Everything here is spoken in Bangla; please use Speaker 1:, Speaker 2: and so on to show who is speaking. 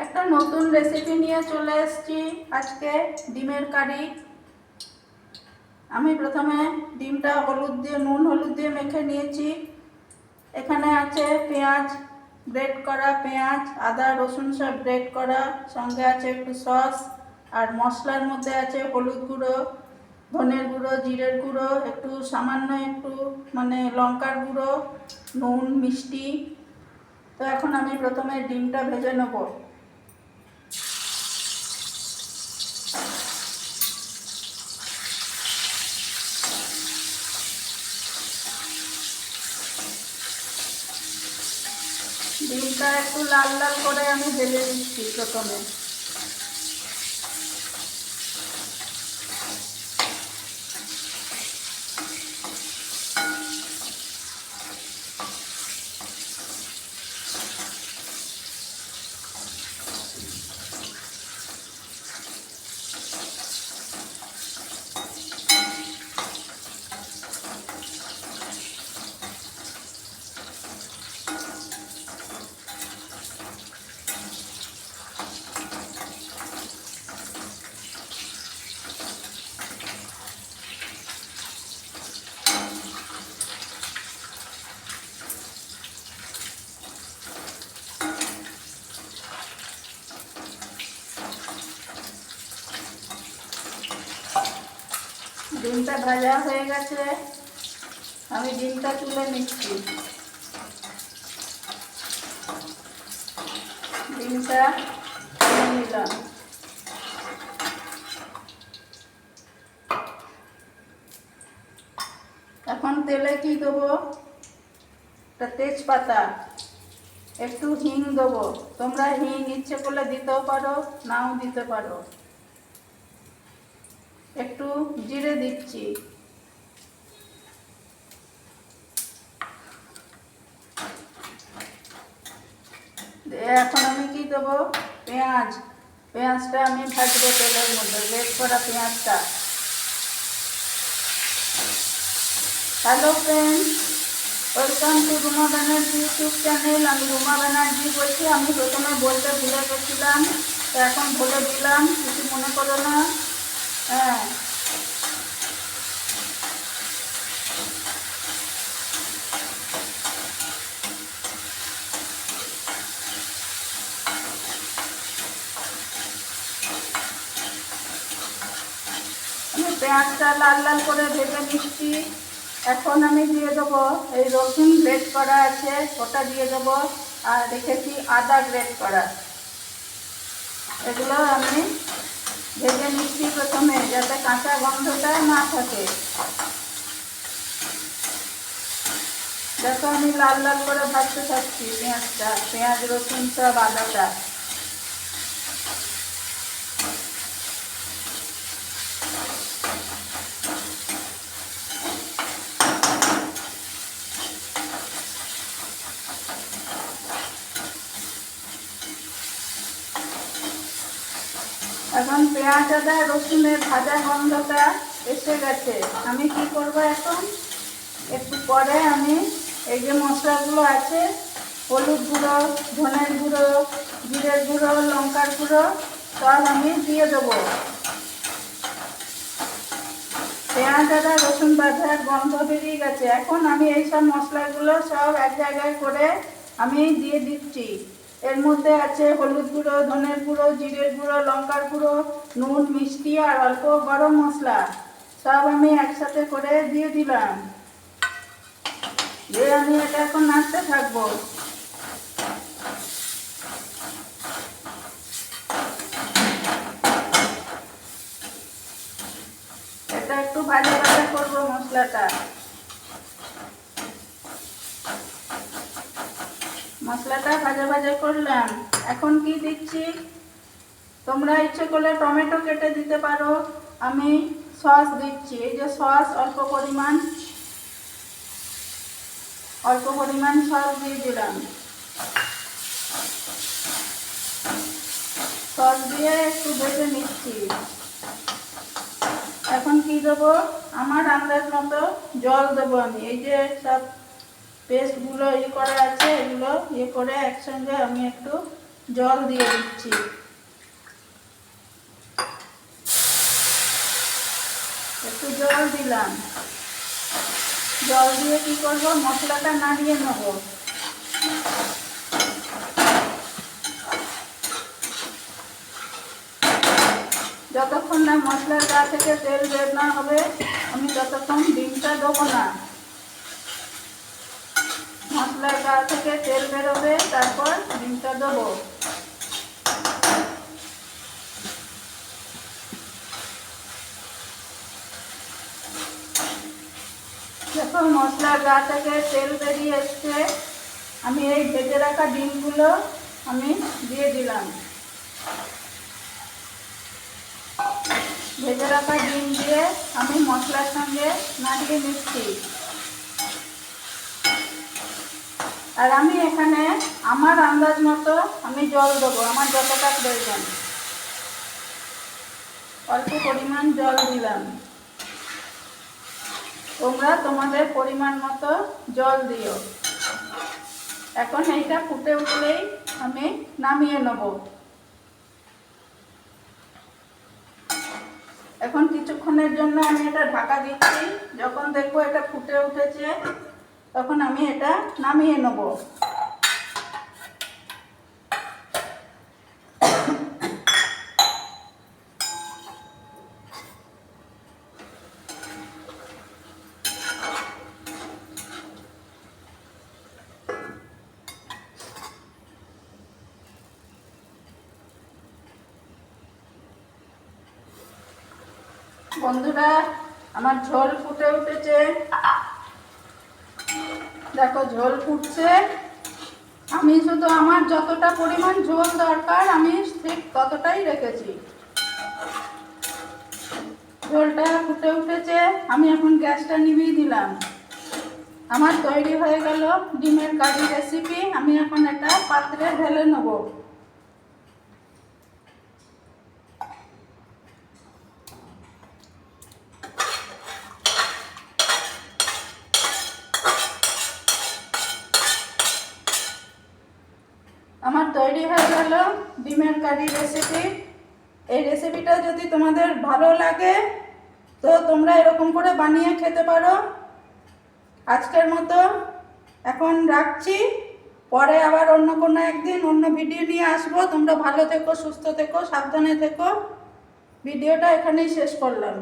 Speaker 1: একটা নতুন রেসিপি নিয়ে চলে এসেছি আজকে, ডিমের কারি। আমি প্রথমে ডিমটা নুন হলুদ দিয়ে মেখে নিয়েছি। এখানে আছে পেঁয়াজ, গ্রেট করা পেঁয়াজ, আদা রসুন সব গ্রেট করা, সঙ্গে আছে একটু সস, আর মশলার মধ্যে আছে হলুদ গুঁড়ো, ধনের গুঁড়ো, জিরের গুঁড়ো, একটু সামান্য একটু লঙ্কার গুঁড়ো, নুন, মিষ্টি। তো এখন আমি প্রথমে ডিমটা ভেজে নেব। ডিমটা একটু লাল লাল করে আমি ভেজে দিচ্ছি প্রথমে। ডিমটা ভাজা হয়ে গেছে, আমি ডিমটা তুলে নিচ্ছি। ডিমটা তুলে নিলাম। এখন তেলে কি দেবো, একটা তেজপাতা, একটু হিং দেবো। তোমরা হিং ইচ্ছে করলে দিতেও পারো, নাও দিতে পারো। একটু জিরে দিচ্ছি। এখন আমি কি দেবো, পেঁয়াজটা আমি ভাজবো তেলের মধ্যে, গ্রেট করা পেঁয়াজটা। Hello friends, welcome to Ruma Banerjee YouTube channel. আমি রুমা ব্যানার্জি বলছি। আমি প্রথমে বলতে ভুলে গেছিলাম, তো এখন বলে দিলাম, কিছু মনে করো না। হ্যাঁ, আমি পেঁয়াজটা লাল লাল করে ভেজে নিচ্ছি। এখন আমি দিয়ে দেবো এই রসুন গ্রেট করা আছে, ওটা দিয়ে দেবো। আর রেখেছি আদা গ্রেট করা, এগুলো আমি ভেজে নিচ্ছি প্রথমে, যাতে কাঁচা গন্ধটা না থাকে। দেখো আমি লাল লাল করে ভাজতে থাকছি পেঁয়াজ রসুন সব, আদাটা। এখন পেঁয়াজ আদা রসুনের ভাজা গন্ধটা এসে গেছে। আমি কি করব এখন, একটু পরে আমি এই যে মশলাগুলো আছে, হলুদ গুঁড়ো, ধনের গুঁড়ো, জিরের গুঁড়ো, লঙ্কার গুঁড়ো, সব আমি দিয়ে দেবো। পেঁয়াজ আদা রসুন ভাজার গন্ধ বেরিয়ে গেছে। এখন আমি এইসব মশলাগুলো সব এক জায়গায় করে আমি দিয়ে দিচ্ছি। এর মধ্যে আছে হলুদ গুঁড়ো, ধনের গুঁড়ো, জিরের গুঁড়ো, লঙ্কার গুঁড়ো, নুন, মিষ্টি আর অল্প গরম মশলা, সব আমি একসাথে করে দিয়ে দিলাম। দিয়ে আমি এটা এখন নাড়তে থাকবো। এটা একটু ভাজা ভাজা করবো মশলাটা। মশলাটা ভাজা ভাজা করলাম। এখন কি দিচ্ছি, তোমরা ইচ্ছে করলে টমেটো কেটে দিতে পারো। আমি সস দিচ্ছি, এই যে সস, অল্প পরিমাণ সস দিয়ে দিলাম। সস দিয়ে একটু ভেজে নিচ্ছি। এখন কি দেবো, আমার আন্দাজ মতো জল দেবো আমি। এই যে সব পেস্টগুলো করা আছে, এগুলো করে একসঙ্গে আমি একটু জল দিয়ে দিচ্ছি। একটু জল দিলাম। জল দিয়ে কি করব, মশলাটা নাড়িয়ে নেব। যতক্ষণ না মশলার গা থেকে তেল বের না হবে আমি ততক্ষণ ডিমটা দেবো না। মশলার গা থেকে তেল বেরোবে, তারপর ডিমটা দেবো। যখন মশলার গা থেকে তেল বেরিয়ে এসছে, আমি এই ভেজে রাখা ডিমগুলো আমি দিয়ে দিলাম। ভেজে রাখা ডিম দিয়ে আমি মশলার সঙ্গে নাড়িয়ে নিচ্ছি। আর আমি এখানে আমার আন্দাজ মতো আমি জল দেবো, আমার যতটা প্রয়োজন। অল্প পরিমাণ জল দিলাম, তোমরা তোমাদের পরিমাণ মতো জল দিও। এখন এইটা ফুটে উঠলেই আমি নামিয়ে নেব। এখন কিছুক্ষণের জন্য আমি এটা ঢাকা দিচ্ছি। যখন দেখবো এটা ফুটে উঠেছে তখন আমি এটা নামিয়ে নেব। বন্ধুরা, আমার ঝোল ফুটে উঠেছে। দেখো ঝোল ফুটছে। আমি শুধু আমার যতটা পরিমাণ ঝোল দরকার আমি ঠিক ততটাই রেখেছি। ঝোলটা ফুটে উঠেছে, আমি এখন গ্যাসটা নিভিয়ে দিলাম। আমার তৈরি হয়ে গেল ডিমের কারি রেসিপি। আমি এখন এটা পাত্রে ঢেলে নেব। আমার তৈরি হয়ে গেল ডিমের কারি রেসিপি। এই রেসিপিটা যদি তোমাদের ভালো লাগে তো তোমরা এরকম করে বানিয়ে খেতে পারো। আজকের মতো এখন রাখছি, পরে আবার অন্য কোনো একদিন অন্য ভিডিও নিয়ে আসবো। তোমরা ভালো থেকো, সুস্থ থেকো, সাবধানে থেকো। ভিডিওটা এখানেই শেষ করলাম।